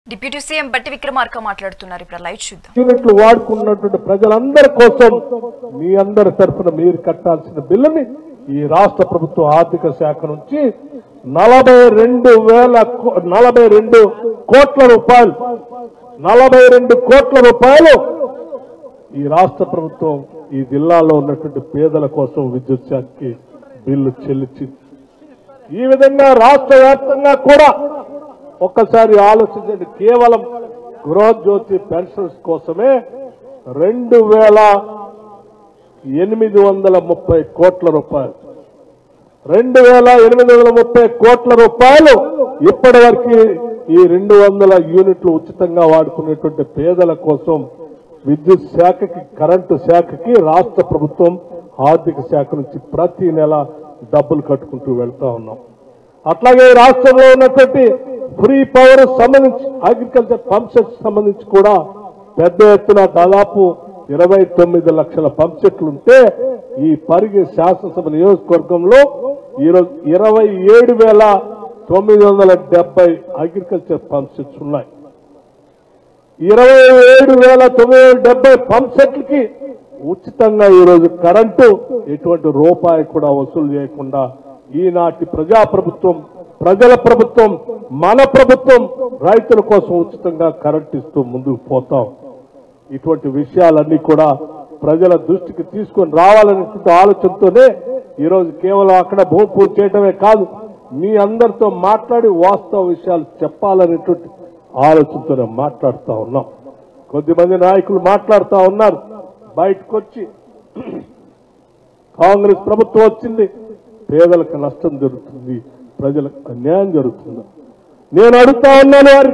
Deputy CM బట్టి విక్రమార్క మాట్లాడుతున్నారు. ఇప్పుడు లైవ్ చూద్దాం. యూనిట్లు వాడుకున్నటువంటి ప్రజలందరి కోసం మీ అందరి తరఫున మీరు కట్టాల్సిన బిల్లుని ఈ రాష్ట్ర ప్రభుత్వ ఆర్థిక శాఖ నుంచి 42 కోట్ల రూపాయలు ఈ రాష్ట్ర ప్రభుత్వం ఈ జిల్లాలో ఉన్నటువంటి పేదల కోసం విద్యుత్ శాఖకి బిల్లు చెల్లించింది. ఈ విధంగా రాష్ట్ర వ్యాప్తంగా కూడా ఒక్కసారి ఆలోచించండి, కేవలం గృహజ్యోతి పెన్షన్స్ కోసమే 2830 కోట్ల రూపాయలు 2830 కోట్ల రూపాయలు ఇప్పటి వరకు ఈ 200 యూనిట్లు ఉచితంగా వాడుకునేటువంటి పేదల కోసం విద్యుత్ శాఖకి, కరెంటు శాఖకి రాష్ట్ర ప్రభుత్వం ఆర్థిక శాఖ నుంచి ప్రతి నెల డబ్బులు కట్టుకుంటూ వెళ్తా ఉన్నాం. అట్లాగే రాష్ట్రంలో ఉన్నటువంటి ఫ్రీ పవర్ సంబంధించి అగ్రికల్చర్ పంప్ సెట్స్ సంబంధించి కూడా పెద్ద ఎత్తున దాదాపు 29 లక్షల పంప్ సెట్లు ఉంటే ఈ పరిగి శాసనసభ నియోజకవర్గంలో ఈరోజు 27,970 అగ్రికల్చర్ పంప్ సెట్స్ ఉన్నాయి. 27,970 పంప్ సెట్లకి ఉచితంగా ఈరోజు కరెంటు ఎటువంటి రూపాయి కూడా వసూలు చేయకుండా ఈనాటి ప్రజాప్రభుత్వం, ప్రజల ప్రభుత్వం, మన ప్రభుత్వం రైతుల కోసం ఉచితంగా కరెంట్ ఇస్తూ ముందుకు పోతాం. ఇటువంటి విషయాలన్నీ కూడా ప్రజల దృష్టికి తీసుకొని రావాలనేటువంటి ఆలోచనతోనే ఈరోజు కేవలం అక్కడ భూమి పూజ చేయడమే కాదు, మీ అందరితో మాట్లాడి వాస్తవ విషయాలు చెప్పాలనేటువంటి ఆలోచనతోనే మాట్లాడుతూ ఉన్నాం. కొద్దిమంది నాయకులు మాట్లాడుతూ ఉన్నారు, బయటకు వచ్చి కాంగ్రెస్ ప్రభుత్వం వచ్చింది, పేదలకు నష్టం జరుగుతుంది, ప్రజలకు అన్యాయం జరుగుతుంది. నేను అడుగుతా ఉన్నాను, వారి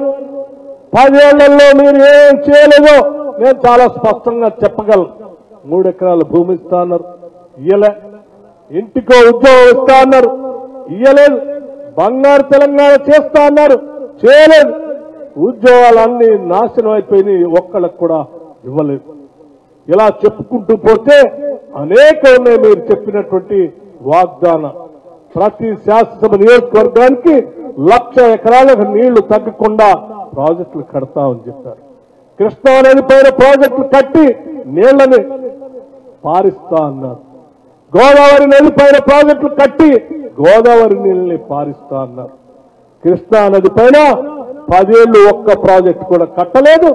10 ఏళ్లలో మీరు ఏం చేయలేదో నేను చాలా స్పష్టంగా చెప్పగలను. 3 ఎకరాల భూమి ఇస్తా అన్నారు, ఇయ్యలే. ఇంటికో ఉద్యోగం ఇస్తా అన్నారు, ఇయ్యలేదు. బంగారు తెలంగాణ చేస్తా అన్నారు, చేయలేదు. ఉద్యోగాలన్నీ నాశనం అయిపోయినాయి, ఒక్కళ్ళకు కూడా ఇవ్వలేదు. ఇలా చెప్పుకుంటూ పోతే అనేక ఉన్నాయి మీరు చెప్పినటువంటి వాగ్దానం. ప్రతి శాసనసభ నియోజకవర్గానికి 1,00,000 ఎకరాలకు నీళ్లు తగ్గకుండా ప్రాజెక్టులు కడతామని చెప్పారు. కృష్ణా నది పైన ప్రాజెక్టులు కట్టి నీళ్లని పారిస్తా అన్నారు. గోదావరి నది పైన ప్రాజెక్టులు కట్టి గోదావరి నీళ్ళని పారిస్తా అన్నారు. కృష్ణా నది పైన 10 ఏళ్లు ఒక్క ప్రాజెక్టు కూడా కట్టలేదు,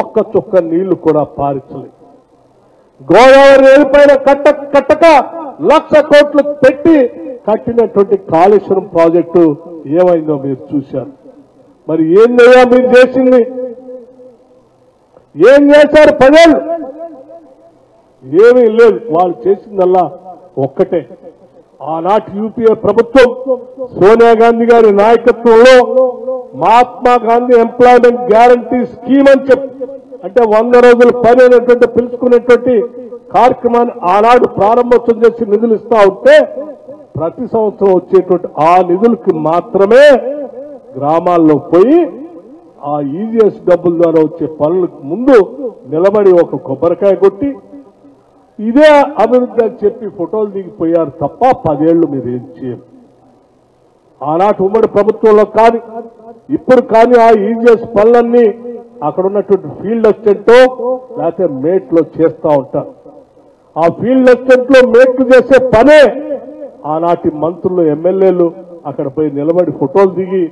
ఒక్క చుక్క నీళ్లు కూడా పారించలేదు. గోదావరి నది పైన కట్టక 1,00,000 కోట్లు పెట్టి కట్టినటువంటి కాళేశ్వరం ప్రాజెక్టు ఏమైందో మీరు చూశారు. మరి ఏందయ్యా మీరు చేసింది? ఏం చేశారు? 10 ఏళ్ళు ఏమీ లేదు. వాళ్ళు చేసిందల్లా ఒక్కటే. ఆనాటి యూపీఏ ప్రభుత్వం సోనియా గాంధీ గారి నాయకత్వంలో Mahatma Gandhi employment guarantee scheme అని చెప్పి, అంటే 100 రోజుల పని అనేటువంటి పిలుచుకునేటువంటి కార్యక్రమాన్ని ఆనాడు ప్రారంభోత్సవం చేసి నిధులు ఇస్తా ఉంటే ప్రతి సంవత్సరం వచ్చేటువంటి ఆ నిధులకి మాత్రమే గ్రామాల్లో పోయి ఆ ఈజీఎస్ డబ్బుల ద్వారా వచ్చే పనులకు ముందు నిలబడి ఒక కొబ్బరికాయ కొట్టి ఇదే అభివృద్ధి అని చెప్పి ఫోటోలు దిగిపోయారు తప్ప 10 ఏళ్లు మీరు ఏం చేయరు. ఆనాటి ఉమ్మడి ప్రభుత్వంలో కానీ ఇప్పుడు కానీ ఆ ఈజీఎస్ పనులన్నీ అక్కడ ఉన్నటువంటి ఫీల్డ్ అసిస్టెంటో లేకపోతే మేట్లో చేస్తూ ఉంటారు. ఆ ఫీల్డ్ అసిస్టెంట్ లో మేట్లు చేసే పనే ఆనాటి మంత్రులు, ఎమ్మెల్యేలు అక్కడ పోయి నిలబడి ఫోటోలు దిగి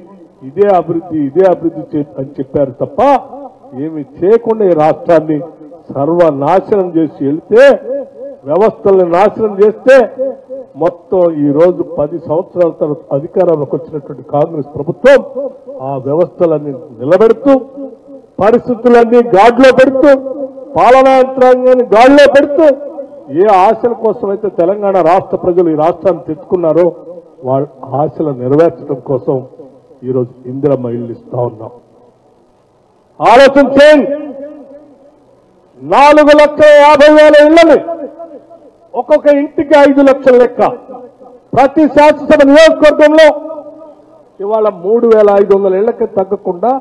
ఇదే అభివృద్ధి అని చెప్పారు తప్ప ఏమి చేయకుండా ఈ రాష్ట్రాన్ని సర్వనాశనం చేసి వెళ్తే, వ్యవస్థల్ని నాశనం చేస్తే మొత్తం ఈ రోజు 10 సంవత్సరాల తర్వాత అధికారంలోకి వచ్చినటువంటి కాంగ్రెస్ ప్రభుత్వం ఆ వ్యవస్థలన్నీ నిలబెడుతూ, పరిస్థితులన్నీ గాడిలో పెడుతూ, పాలనా యంత్రాంగాన్ని గాడిలో పెడుతూ, ఏ ఆశల కోసమైతే తెలంగాణ రాష్ట్ర ప్రజలు ఈ రాష్ట్రాన్ని తెచ్చుకున్నారో వాళ్ళ ఆశలు నెరవేర్చడం కోసం ఈరోజు ఇందిరమ్మ ఇల్లు ఇస్తా ఉన్నాం. ఆలోచన చేయండి. 4,50,000 ఇళ్లని ఒక్కొక్క ఇంటికి 5 లక్షల లెక్క ప్రతి శాసనసభ నియోజకవర్గంలో ఇవాళ 3,500 ఇళ్లకి తగ్గకుండా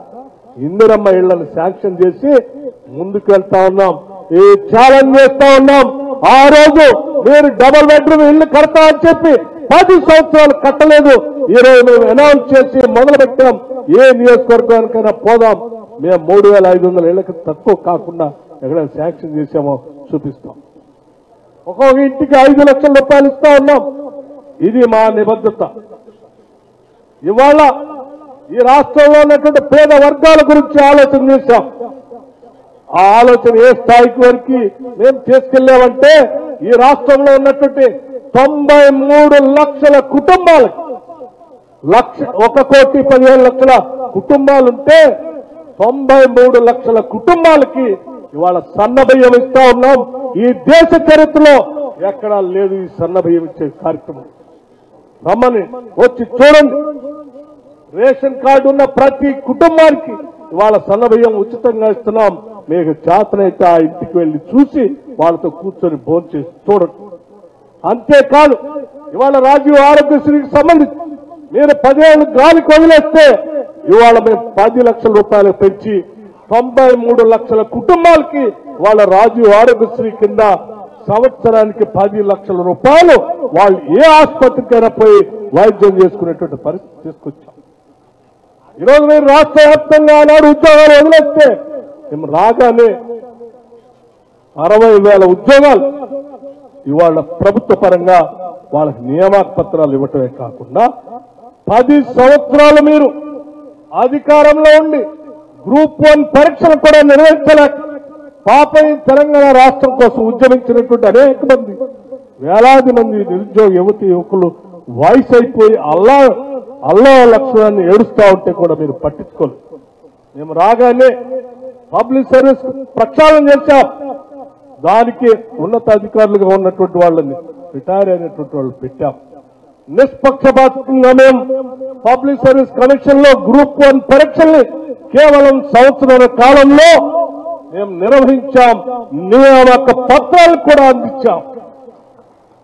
ఇందిరమ్మ ఇళ్లను శాంక్షన్ చేసి ముందుకు వెళ్తా ఉన్నాం. ఈ ఛాలెంజ్ చేస్తా ఉన్నాం. ఆ రోజు మీరు డబుల్ బెడ్రూమ్ ఇళ్లు కడతా అని చెప్పి 10 సంవత్సరాలు కట్టలేదు. ఈ రోజు మేము అనౌన్స్ చేసి మొదలు పెట్టాం. ఏ నియోజకవర్గానికైనా పోదాం, మేము 3,500 ఇళ్లకు తక్కువ కాకుండా ఎక్కడ శాంక్షన్ చేశామో చూపిస్తాం. ఒక్కొక్క ఇంటికి 5 లక్షల రూపాయలు ఇస్తా ఉన్నాం. ఇది మా నిబద్ధత. ఇవాళ ఈ రాష్ట్రంలో ఉన్నటువంటి పేద వర్గాల గురించి ఆలోచన చేశాం. ఆ ఆలోచన ఏ స్థాయికి వరకు మేము తీసుకెళ్లామంటే ఈ రాష్ట్రంలో ఉన్నటువంటి 93 లక్షల కుటుంబాలకు 1,15,00,000 కుటుంబాలుంటే 93 లక్షల కుటుంబాలకి ఇవాళ సన్న బియ్యం ఇస్తా ఉన్నాం. ఈ దేశ చరిత్రలో ఎక్కడా లేదు ఈ సన్న బియ్యం ఇచ్చే కార్యక్రమం. రమ్మని వచ్చి చూడండి. రేషన్ కార్డు ఉన్న ప్రతి కుటుంబానికి ఇవాళ సన్న బియ్యం ఉచితంగా ఇస్తున్నాం. మీకు చేతనైతే ఆ ఇంటికి వెళ్లి చూసి వాళ్ళతో కూర్చొని భోంచేసి చూడండి. అంతేకాదు ఇవాళ రాజీవ్ ఆరోగ్యశ్రీకి సంబంధించి మీరు 10 ఏళ్ళు గాలికి వదిలేస్తే ఇవాళ మేము 10 లక్షల రూపాయలు పెంచి 93 లక్షల కుటుంబాలకి వాళ్ళ రాజీవ్ ఆరోగ్యశ్రీ కింద సంవత్సరానికి 10 లక్షల రూపాయలు వాళ్ళు ఏ ఆసుపత్రికైనా పోయి వైద్యం చేసుకునేటువంటి పరిస్థితి తీసుకొచ్చాం. ఈరోజు మీరు రాష్ట్ర వ్యాప్తంగా ఆనాడు ఉద్యోగాలు వదిలేస్తే మేము రాగానే 60,000 ఉద్యోగాలు ఇవాళ ప్రభుత్వ పరంగా వాళ్ళకి నియామక పత్రాలు ఇవ్వటమే కాకుండా 10 సంవత్సరాలు మీరు అధికారంలో ఉండి గ్రూప్ 1 పరీక్షలు కూడా నిర్వహించలేక పాపం తెలంగాణ రాష్ట్రం కోసం ఉద్యమించినటువంటి అనేక మంది వేలాది మంది నిరుద్యోగ యువతి యువకులు వయసు అయిపోయి అల్లా లక్ష్యాన్ని ఏడుస్తా ఉంటే కూడా మీరు పట్టించుకోలేదు. మేము రాగానే పబ్లిక్ సర్వీస్ ప్రక్షాళన చేశాం. దానికి ఉన్నతాధికారులుగా ఉన్నటువంటి వాళ్ళని రిటైర్ అయినటువంటి వాళ్ళు పెట్టాం. నిష్పక్షపాతంగా మేము పబ్లిక్ సర్వీస్ కమిషన్ లో గ్రూప్ 1 పరీక్షల్ని కేవలం సంవత్సరాల కాలంలో మేము నిర్వహించాం. నియామక పత్రాలు కూడా అందించాం.